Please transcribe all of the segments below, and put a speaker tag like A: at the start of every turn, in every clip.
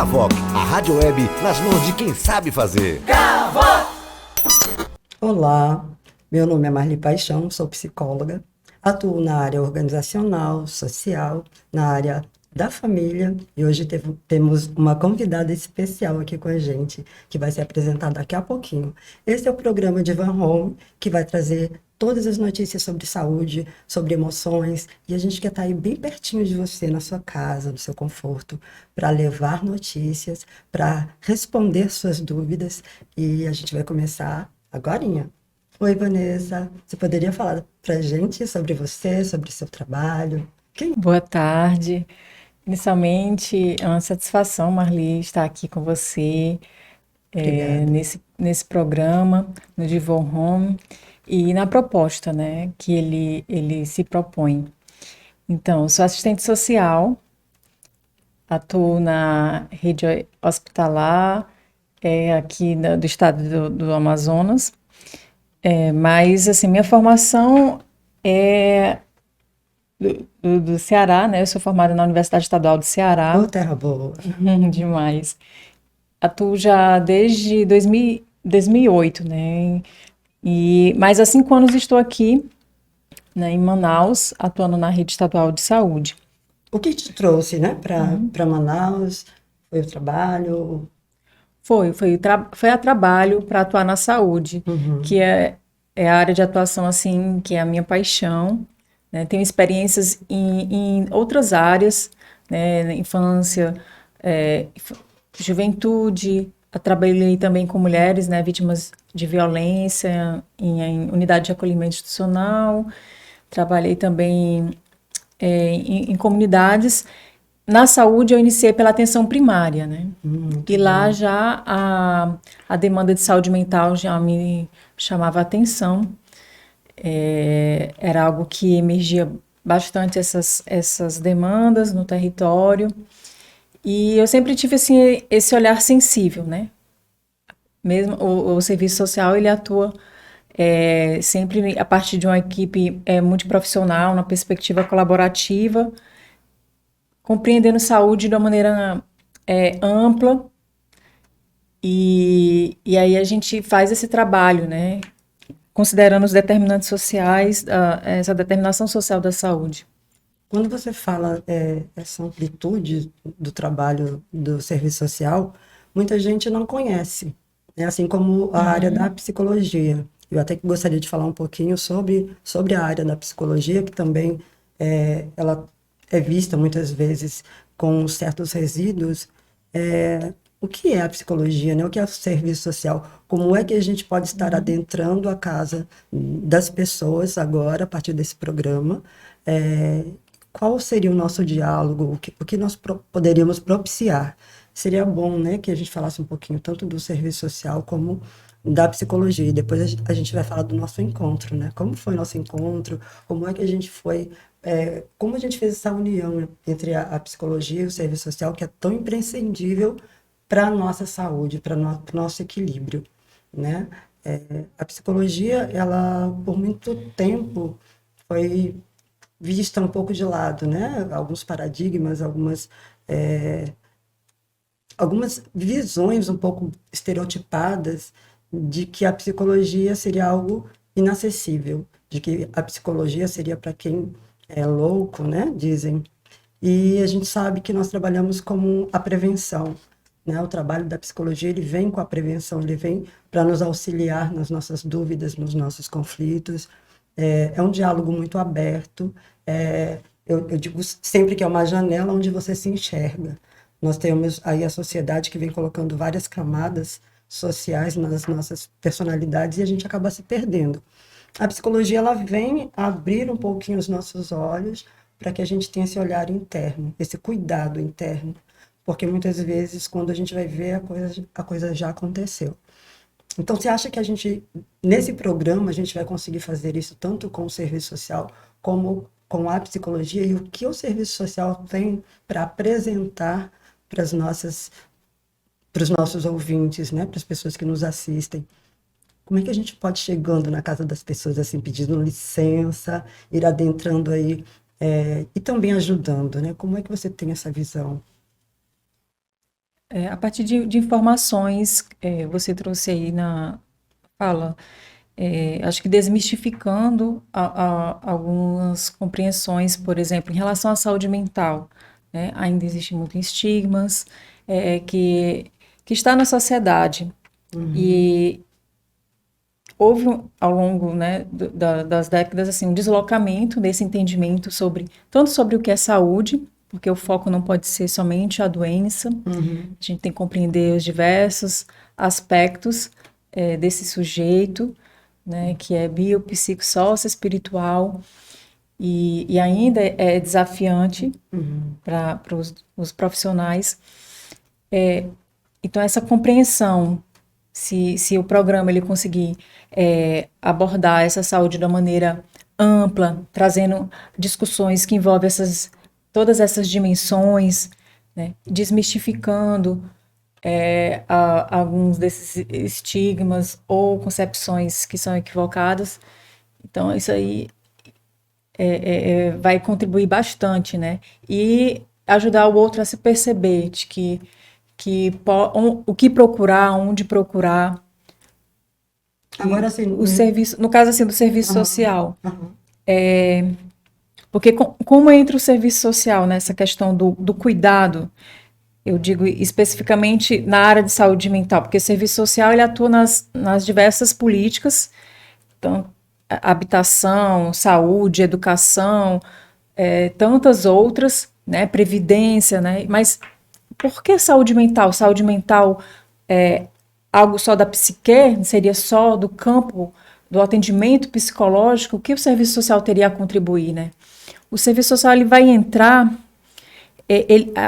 A: Cavoc, a rádio web nas mãos de quem sabe fazer.
B: Olá, meu nome é Marli Paixão, sou psicóloga, atuo na área organizacional, social, na área da família e hoje temos uma convidada especial aqui com a gente, que vai se apresentar daqui a pouquinho. Esse é o programa de Van Home, que vai trazer todas as notícias sobre saúde, sobre emoções, e a gente quer estar aí bem pertinho de você, na sua casa, no seu conforto, para levar notícias, para responder suas dúvidas, e a gente vai começar agorinha. Oi, Vanessa, você poderia falar para a gente sobre você, sobre o seu trabalho?
C: Boa tarde. Inicialmente, é uma satisfação, Marli, estar aqui com você
B: Obrigada.
C: nesse programa, no Divon Home, e na proposta, né, que ele se propõe. Então, eu sou assistente social, atuo na rede hospitalar aqui do estado do Amazonas, mas, assim, minha formação é do Ceará, né? Eu sou formada na Universidade Estadual do Ceará.
B: Ô, terra boa.
C: Demais. Atuo já desde 2008, né? Mas há 5 anos estou aqui, né, em Manaus, atuando na rede estadual de saúde.
B: O que te trouxe, né, para Manaus? Foi o trabalho?
C: Foi a trabalho para atuar na saúde, que
B: Uhum.
C: é a área de atuação, assim, que é a minha paixão, né? Tenho experiências em outras áreas, né? Infância, juventude, eu trabalhei também com mulheres, né, vítimas de violência em unidade de acolhimento institucional, trabalhei também em comunidades. Na saúde eu iniciei pela atenção primária, né?
B: Muito
C: E lá
B: bom.
C: já a demanda de saúde mental já me chamava a atenção. Era algo que emergia bastante essas demandas no território. E eu sempre tive assim, esse olhar sensível, né? Mesmo o serviço social, ele atua sempre a partir de uma equipe multiprofissional, na perspectiva colaborativa, compreendendo saúde de uma maneira ampla. E aí a gente faz esse trabalho, né? Considerando os determinantes sociais, essa determinação social da saúde.
B: Quando você fala essa amplitude do trabalho do serviço social, muita gente não conhece, né? Assim como a área da psicologia. Eu até que gostaria de falar um pouquinho sobre a área da psicologia, que também ela é vista muitas vezes com certos resíduos. O que é a psicologia, né? O que é o serviço social? Como é que a gente pode estar adentrando a casa das pessoas agora, a partir desse programa? É, qual seria o nosso diálogo? O que nós poderíamos propiciar? Seria bom, né, que a gente falasse um pouquinho tanto do serviço social como da psicologia. E depois a gente vai falar do nosso encontro, né? Como foi o nosso encontro? Como é que a gente foi... como a gente fez essa união entre a psicologia e o serviço social, que é tão imprescindível para a nossa saúde, para o nosso equilíbrio, né? A psicologia, ela, por muito tempo, foi vista um pouco de lado, né? Alguns paradigmas, algumas visões um pouco estereotipadas de que a psicologia seria algo inacessível, de que a psicologia seria para quem é louco, né? Dizem. E a gente sabe que nós trabalhamos como a prevenção, né? O trabalho da psicologia, ele vem com a prevenção, ele vem para nos auxiliar nas nossas dúvidas, nos nossos conflitos. É um diálogo muito aberto. Eu digo sempre que é uma janela onde você se enxerga. Nós temos aí a sociedade que vem colocando várias camadas sociais nas nossas personalidades e a gente acaba se perdendo. A psicologia, ela vem abrir um pouquinho os nossos olhos para que a gente tenha esse olhar interno, esse cuidado interno, porque muitas vezes, quando a gente vai ver, a coisa já aconteceu. Então, você acha que nesse programa, a gente vai conseguir fazer isso tanto com o serviço social como com a psicologia? E o que o serviço social tem para apresentar para para os nossos ouvintes, né? Para as pessoas que nos assistem? Como é que a gente pode ir chegando na casa das pessoas, assim, pedindo licença, ir adentrando aí, e também ajudando, né? Como é que você tem essa visão?
C: a partir de informações, você trouxe aí na fala, acho que desmistificando algumas compreensões, por exemplo, em relação à saúde mental, né? Ainda existe muito estigmas, que está na sociedade. E houve ao longo, né, das décadas assim, um deslocamento desse entendimento tanto sobre o que é saúde, porque o foco não pode ser somente a doença, a gente tem que compreender os diversos aspectos desse sujeito, né, que é bio, psico, sócio, espiritual, e ainda é desafiante para os profissionais. Então, essa compreensão, se o programa ele conseguir abordar essa saúde de uma maneira ampla, trazendo discussões que envolvem todas essas dimensões, né, desmistificando alguns desses estigmas ou concepções que são equivocadas. Então, isso aí vai contribuir bastante, né? E ajudar o outro a se perceber de o que procurar, onde procurar.
B: Agora, assim,
C: O serviço, no caso assim do serviço social,
B: aham.
C: porque como entra o serviço social nessa questão do cuidado, eu digo especificamente na área de saúde mental, porque o serviço social ele atua nas diversas políticas, então, habitação, saúde, educação, tantas outras, né, previdência, né, mas por que saúde mental? Saúde mental é algo só da psique? Seria só do campo do atendimento psicológico? O que o serviço social teria a contribuir, né? O serviço social ele vai entrar,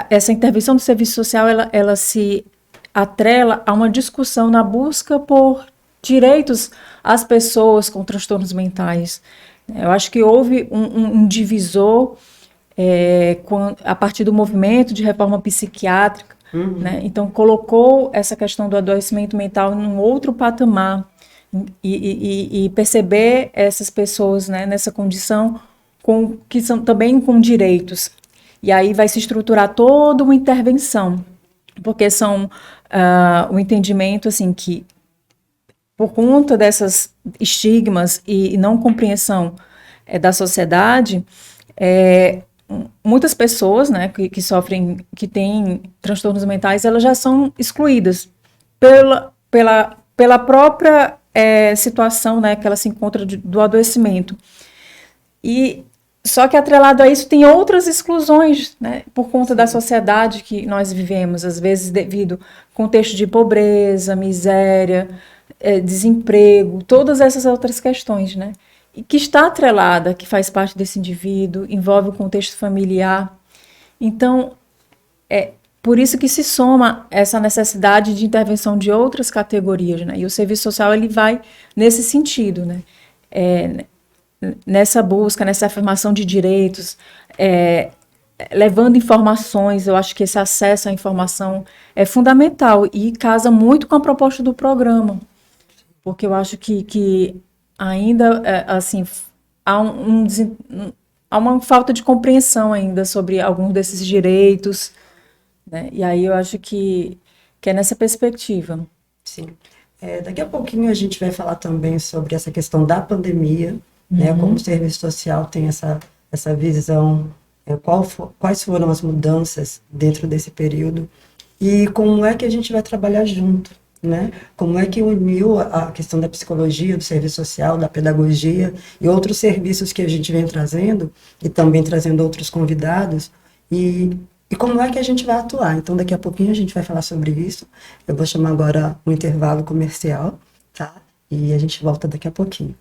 C: essa intervenção do serviço social ela se atrela a uma discussão na busca por direitos às pessoas com transtornos mentais. Eu acho que houve um divisor a partir do movimento de reforma psiquiátrica, né? Então colocou essa questão do adoecimento mental num outro patamar e perceber essas pessoas, né, nessa condição que são também com direitos. E aí vai se estruturar toda uma intervenção, porque são o entendimento assim que por conta dessas estigmas e não compreensão da sociedade, muitas pessoas, né, que sofrem, que têm transtornos mentais, elas já são excluídas pela própria situação, né, que ela se encontra do adoecimento. E só que atrelado a isso tem outras exclusões, né, por conta da sociedade que nós vivemos, às vezes devido ao contexto de pobreza, miséria, desemprego, todas essas outras questões, né, e que está atrelada, que faz parte desse indivíduo, envolve o contexto familiar. Então, por isso que se soma essa necessidade de intervenção de outras categorias, né, e o serviço social ele vai nesse sentido, né, nessa busca, nessa afirmação de direitos, levando informações. Eu acho que esse acesso à informação é fundamental e casa muito com a proposta do programa, porque eu acho que ainda, assim, há uma falta de compreensão ainda sobre alguns desses direitos, né? E aí eu acho que é nessa perspectiva.
B: Sim. Daqui a pouquinho a gente vai falar também sobre essa questão da pandemia, né? Como o serviço social tem essa visão, quais foram as mudanças dentro desse período e como é que a gente vai trabalhar junto, né? Como é que uniu a questão da psicologia, do serviço social, da pedagogia e outros serviços que a gente vem trazendo e também trazendo outros convidados e como é que a gente vai atuar. Então, daqui a pouquinho a gente vai falar sobre isso. Eu vou chamar agora um intervalo comercial, tá? E a gente volta daqui a pouquinho.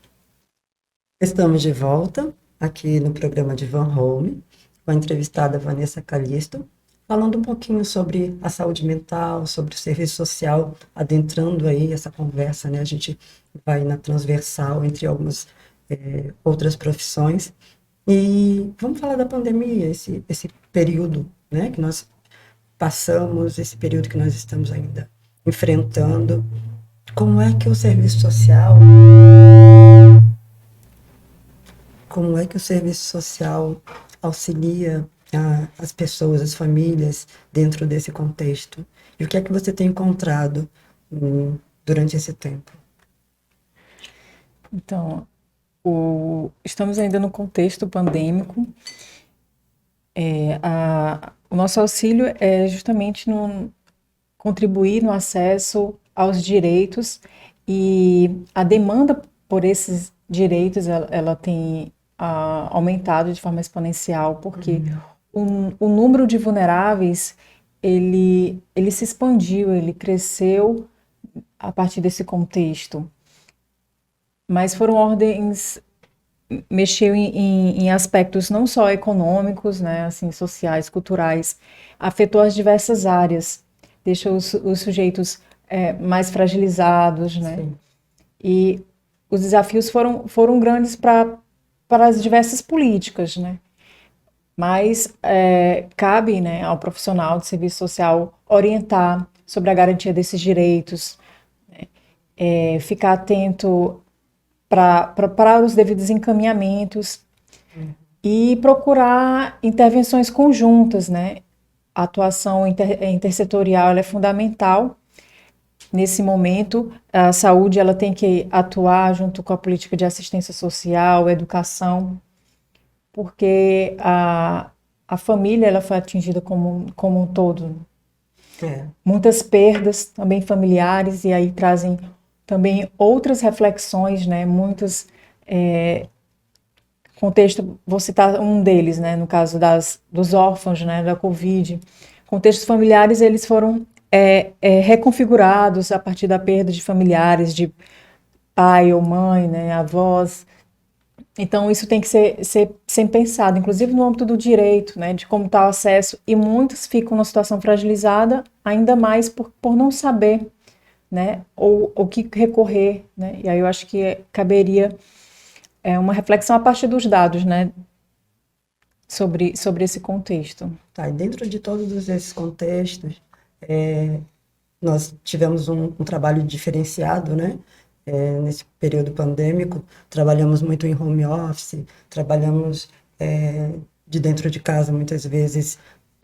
B: Estamos de volta aqui no programa de Van Home, com a entrevistada Vanessa Calisto, falando um pouquinho sobre a saúde mental, sobre o serviço social, adentrando aí essa conversa, né? A gente vai na transversal entre algumas outras profissões. E vamos falar da pandemia, esse período, né, que nós passamos, esse período que nós estamos ainda enfrentando. Como é que o serviço social auxilia as pessoas, as famílias dentro desse contexto? E o que é que você tem encontrado durante esse tempo?
C: Então, estamos ainda no contexto pandêmico. O nosso auxílio é justamente contribuir no acesso aos direitos, e a demanda por esses direitos ela tem aumentado de forma exponencial, porque o número de vulneráveis ele se expandiu, ele cresceu a partir desse contexto, mas foram ordens, mexeu em aspectos não só econômicos, né, assim, sociais, culturais, afetou as diversas áreas, deixou os sujeitos mais fragilizados, né?
B: Sim.
C: E os desafios foram grandes para as diversas políticas, né? Mas cabe, né, ao profissional de serviço social orientar sobre a garantia desses direitos, ficar atento para os devidos encaminhamentos e procurar intervenções conjuntas, né? A atuação intersetorial ela é fundamental. Nesse momento, a saúde ela tem que atuar junto com a política de assistência social, educação, porque a família ela foi atingida como um todo. Muitas perdas também familiares, e aí trazem também outras reflexões, né? Muitos contexto, vou citar um deles, né? No caso dos órfãos, né? Da Covid, contextos familiares eles foram reconfigurados a partir da perda de familiares, de pai ou mãe, né? Avós. Então isso tem que ser pensado, inclusive no âmbito do direito, né? De como está o acesso, e muitos ficam numa situação fragilizada, ainda mais por não saber, né, ou o que recorrer, né? E aí eu acho que caberia uma reflexão a partir dos dados, né, sobre esse contexto.
B: Tá, e dentro de todos esses contextos, nós tivemos um trabalho diferenciado, né? Nesse período pandêmico, trabalhamos muito em home office, trabalhamos de dentro de casa, muitas vezes,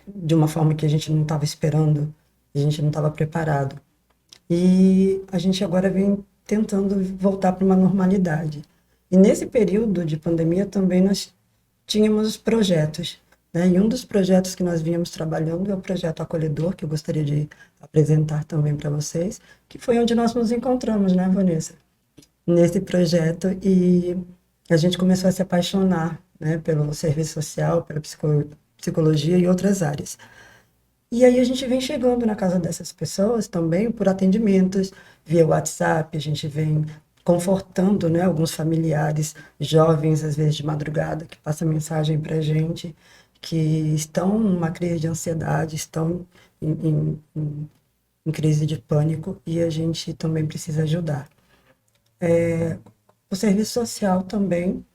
B: de uma forma que a gente não estava esperando, a gente não estava preparado. E a gente agora vem tentando voltar para uma normalidade. E nesse período de pandemia também nós tínhamos projetos, né? E um dos projetos que nós vínhamos trabalhando é o projeto Acolhedor, que eu gostaria de apresentar também para vocês, que foi onde nós nos encontramos, né, Vanessa? Nesse projeto, e a gente começou a se apaixonar, né, pelo serviço social, pela psicologia e outras áreas. E aí a gente vem chegando na casa dessas pessoas também por atendimentos via WhatsApp, a gente vem confortando, né, alguns familiares jovens, às vezes de madrugada, que passam mensagem para a gente, que estão numa crise de ansiedade, estão em crise de pânico, e a gente também precisa ajudar. O serviço social também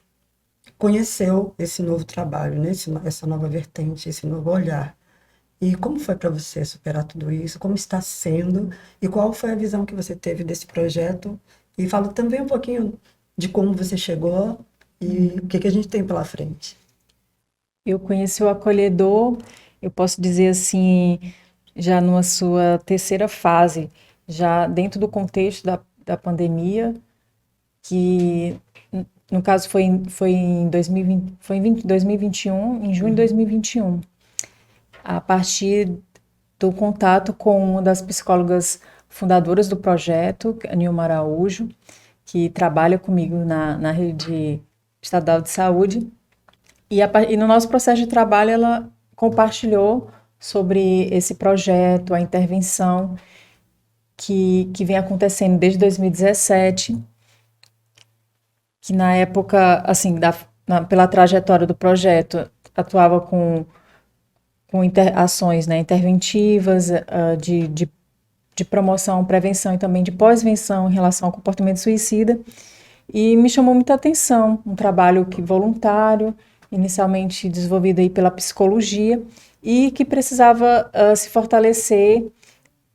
B: conheceu esse novo trabalho, né, essa nova vertente, esse novo olhar. E como foi para você superar tudo isso? Como está sendo? E qual foi a visão que você teve desse projeto? E fala também um pouquinho de como você chegou e o que a gente tem pela frente.
C: Eu conheci o Acolhedor, eu posso dizer assim, já numa sua terceira fase, já dentro do contexto da pandemia, que no caso foi em 2020, foi em 2021, em junho de 2021, a partir do contato com uma das psicólogas fundadoras do projeto, a Nilma Araújo, que trabalha comigo na rede estadual de saúde. E no nosso processo de trabalho, ela compartilhou sobre esse projeto, a intervenção que vem acontecendo desde 2017, que na época, assim, pela trajetória do projeto, atuava com ações, né, interventivas, de promoção, prevenção e também de pós-venção em relação ao comportamento suicida. E me chamou muita atenção, um trabalho voluntário, inicialmente desenvolvido aí pela psicologia, e que precisava se fortalecer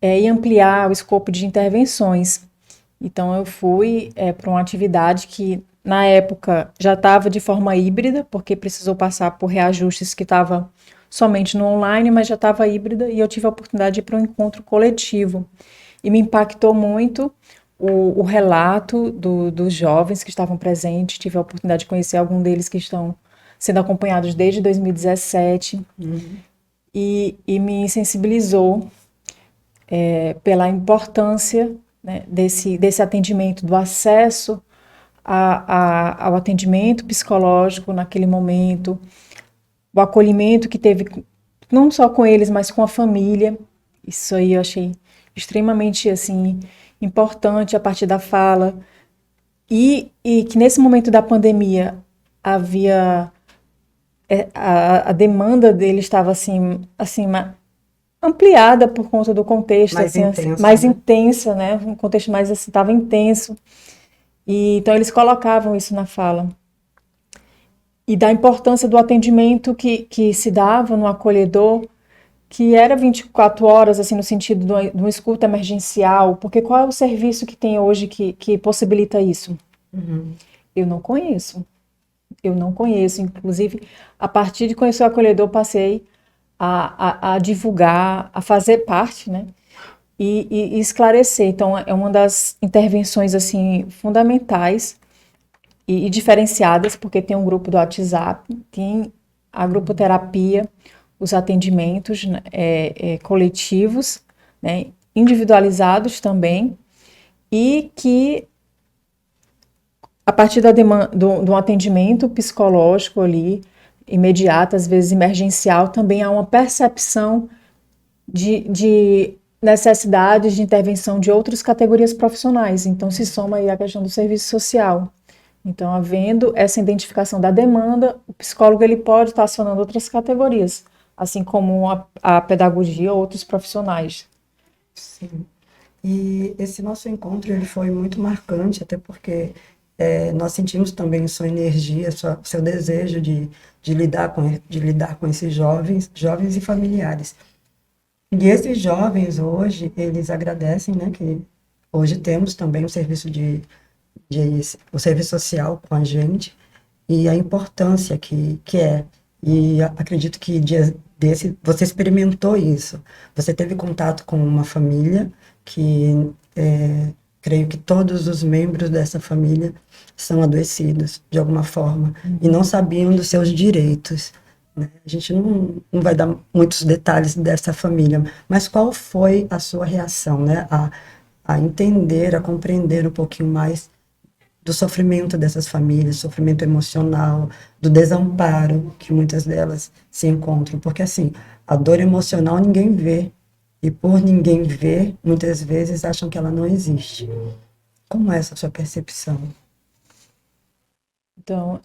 C: e ampliar o escopo de intervenções. Então eu fui para uma atividade que na época já estava de forma híbrida, porque precisou passar por reajustes que estava somente no online, mas já estava híbrida e eu tive a oportunidade de ir para um encontro coletivo. E me impactou muito o relato dos jovens que estavam presentes. Tive a oportunidade de conhecer algum deles que estão sendo acompanhados desde 2017 e me sensibilizou pela importância, né, desse atendimento, do acesso ao atendimento psicológico naquele momento, o acolhimento que teve não só com eles, mas com a família. Isso aí eu achei extremamente assim importante a partir da fala e que nesse momento da pandemia havia a demanda dele estava assim ampliada por conta do contexto
B: Mais
C: assim,
B: intensa,
C: mais
B: né?
C: intensa, né? Um contexto mais assim, estava intenso. E então eles colocavam isso na fala. E da importância do atendimento que se dava no acolhedor, que era 24 horas, assim, no sentido de uma escuta emergencial, porque qual é o serviço que tem hoje que possibilita isso? Eu não conheço. Eu não conheço. Inclusive, a partir de conhecer o acolhedor, passei a divulgar, a fazer parte, né? E esclarecer. Então, é uma das intervenções, assim, fundamentais e diferenciadas, porque tem um grupo do WhatsApp, tem a grupoterapia, os atendimentos, né, coletivos, né, individualizados também, e que a partir da demanda, do atendimento psicológico ali, imediato, às vezes emergencial, também há uma percepção de necessidades de intervenção de outras categorias profissionais. Então, se soma aí a questão do serviço social. Então, havendo essa identificação da demanda, o psicólogo ele pode estar acionando outras categorias, assim como a pedagogia ou outros profissionais.
B: Sim. E esse nosso encontro ele foi muito marcante, até porque nós sentimos também sua energia, seu desejo de lidar com esses jovens e familiares. E esses jovens hoje, eles agradecem, né, que hoje temos também de o serviço social com a gente e a importância que é. E acredito que dia desse você experimentou isso. Você teve contato com uma família que creio que todos os membros dessa família são adoecidos de alguma forma e não sabiam dos seus direitos. Né? A gente não vai dar muitos detalhes dessa família, mas qual foi a sua reação, né? A entender, a compreender um pouquinho mais do sofrimento dessas famílias, sofrimento emocional, do desamparo que muitas delas se encontram, porque assim, a dor emocional ninguém vê, e por ninguém ver, muitas vezes acham que ela não existe. Como é essa sua percepção?
C: Então,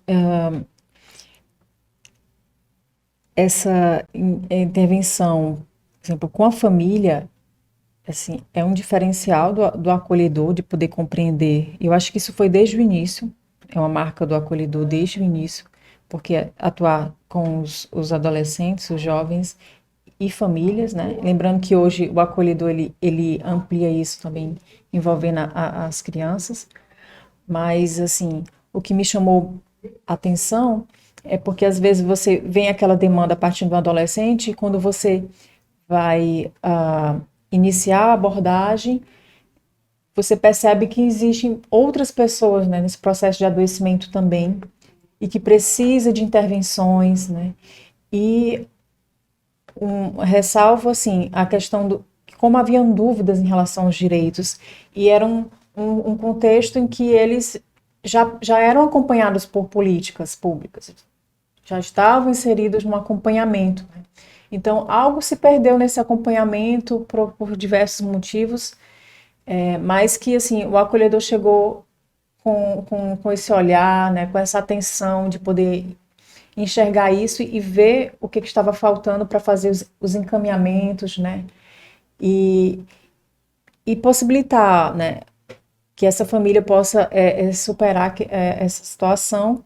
C: essa intervenção, por exemplo, com a família, assim, é um diferencial do acolhedor de poder compreender. Eu acho que isso foi desde o início, é uma marca do acolhedor desde o início, porque atuar com os adolescentes, os jovens e famílias, né? Lembrando que hoje o acolhedor ele amplia isso também, envolvendo as crianças. Mas, assim, o que me chamou a atenção é porque às vezes você vem aquela demanda a partir do adolescente e quando você vai iniciar a abordagem, você percebe que existem outras pessoas, né, nesse processo de adoecimento também e que precisa de intervenções, né? E ressalvo assim a questão do como haviam dúvidas em relação aos direitos e era um contexto em que eles já eram acompanhados por políticas públicas, já estavam inseridos no acompanhamento, né? Então, algo se perdeu nesse acompanhamento por diversos motivos, mas que, assim, o acolhedor chegou com esse olhar, né, com essa atenção de poder enxergar isso e ver o que estava faltando para fazer os encaminhamentos, né, e, e possibilitar, né, que essa família possa superar essa situação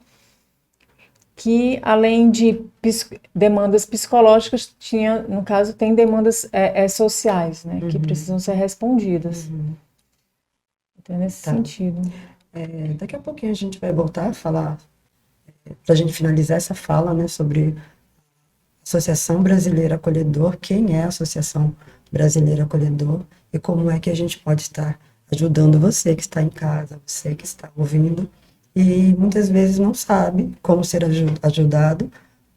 C: que além de demandas psicológicas, tinha, no caso, tem demandas sociais, né, que precisam ser respondidas. Então, nesse sentido.
B: Daqui a pouquinho a gente vai voltar a falar, para a gente finalizar essa fala, né, sobre Associação Brasileira Acolhedor, quem é a Associação Brasileira Acolhedor e como é que a gente pode estar ajudando você que está em casa, você que está ouvindo e muitas vezes não sabe como ser ajudado,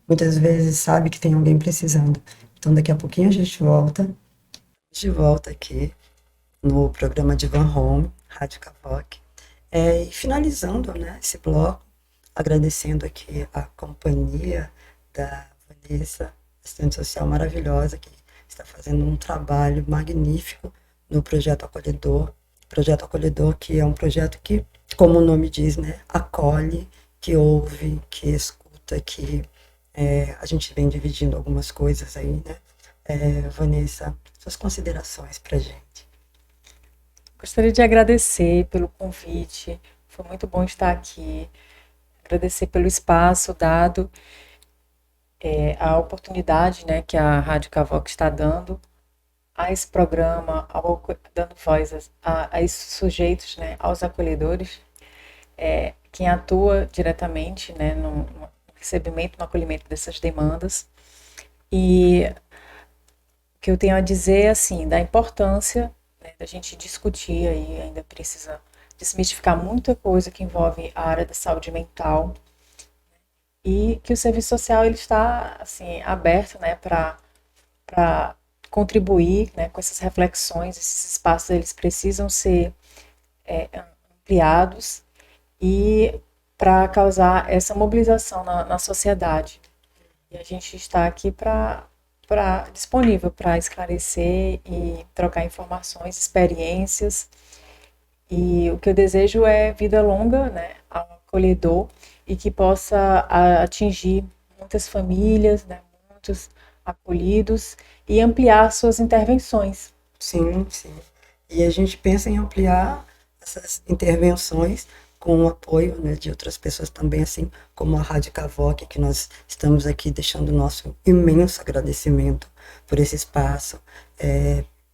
B: muitas vezes sabe que tem alguém precisando. Então daqui a pouquinho a gente volta de volta aqui no programa de Van Home, Rádio Cavoc. E finalizando, né, esse bloco, agradecendo aqui a companhia da Vanessa, assistente social maravilhosa, que está fazendo um trabalho magnífico no Projeto Acolhedor. Projeto Acolhedor, que é um projeto que, como o nome diz, né, acolhe, que ouve, que escuta, que a gente vem dividindo algumas coisas aí, né? Vanessa, suas considerações para a gente.
C: Gostaria de agradecer pelo convite, foi muito bom estar aqui, agradecer pelo espaço dado, a oportunidade, né, que a Rádio Cavoc está dando a esse programa, dando voz a esses sujeitos, né, aos acolhedores, quem atua diretamente, né, no recebimento, no acolhimento dessas demandas. E o que eu tenho a dizer, assim, da importância, né, da gente discutir aí, ainda precisa desmistificar muita coisa que envolve a área da saúde mental, e que o serviço social ele está assim aberto, né, para contribuir, né, com essas reflexões. Esses espaços eles precisam ser ampliados e para causar essa mobilização na sociedade. E a gente está aqui disponível para esclarecer e trocar informações, experiências. E o que eu desejo é vida longa, né, ao acolhedor, e que possa atingir muitas famílias, né, muitos acolhidos, e ampliar suas intervenções.
B: Sim, sim. E a gente pensa em ampliar essas intervenções com o apoio, né, de outras pessoas também, assim como a Rádio Cavoc, que nós estamos aqui deixando o nosso imenso agradecimento por esse espaço.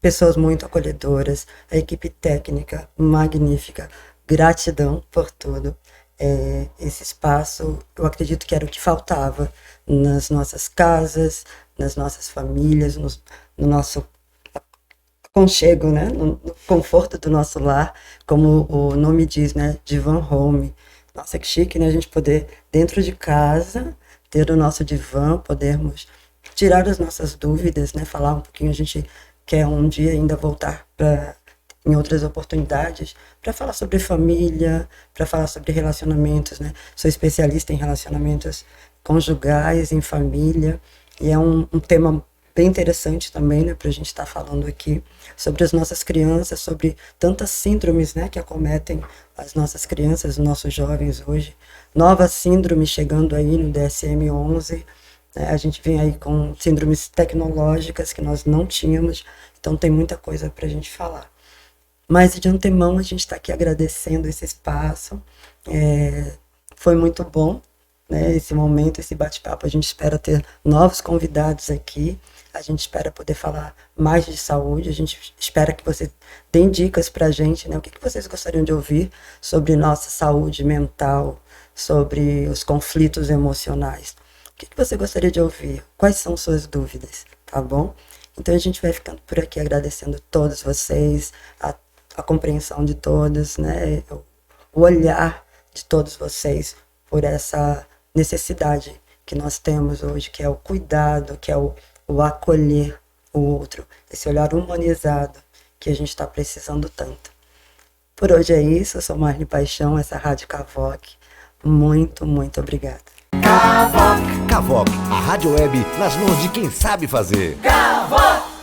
B: Pessoas muito acolhedoras, a equipe técnica magnífica, gratidão por tudo. Esse espaço, eu acredito que era o que faltava nas nossas casas, nas nossas famílias, no nosso aconchego, né? No conforto do nosso lar, como o nome diz, né? De Van Home. Nossa, que chique, né? A gente poder, dentro de casa, ter o nosso divã, podermos tirar as nossas dúvidas, né? Falar um pouquinho, a gente quer um dia ainda voltar em outras oportunidades, para falar sobre família, para falar sobre relacionamentos, né? Sou especialista em relacionamentos conjugais, em família, e é um tema bem interessante também, né, para a gente estar falando aqui sobre as nossas crianças, sobre tantas síndromes, né, que acometem as nossas crianças, os nossos jovens hoje. Nova síndrome chegando aí no DSM-11, né, a gente vem aí com síndromes tecnológicas que nós não tínhamos, então tem muita coisa para a gente falar. Mas de antemão a gente está aqui agradecendo esse espaço, foi muito bom, né, esse momento, esse bate-papo. A gente espera ter novos convidados aqui, a gente espera poder falar mais de saúde, a gente espera que você dê dicas para a gente, né, o que vocês gostariam de ouvir sobre nossa saúde mental, sobre os conflitos emocionais, o que você gostaria de ouvir, quais são suas dúvidas, tá bom? Então a gente vai ficando por aqui agradecendo todos vocês, a compreensão de todos, né, o olhar de todos vocês por essa necessidade que nós temos hoje, que é o cuidado, que é o acolher o outro, esse olhar humanizado que a gente está precisando tanto. Por hoje é isso, eu sou Marli Paixão, essa Rádio Cavoc. Muito, muito obrigada.
A: Cavoc, a rádio web nas mãos de quem sabe fazer.
D: Cavoc!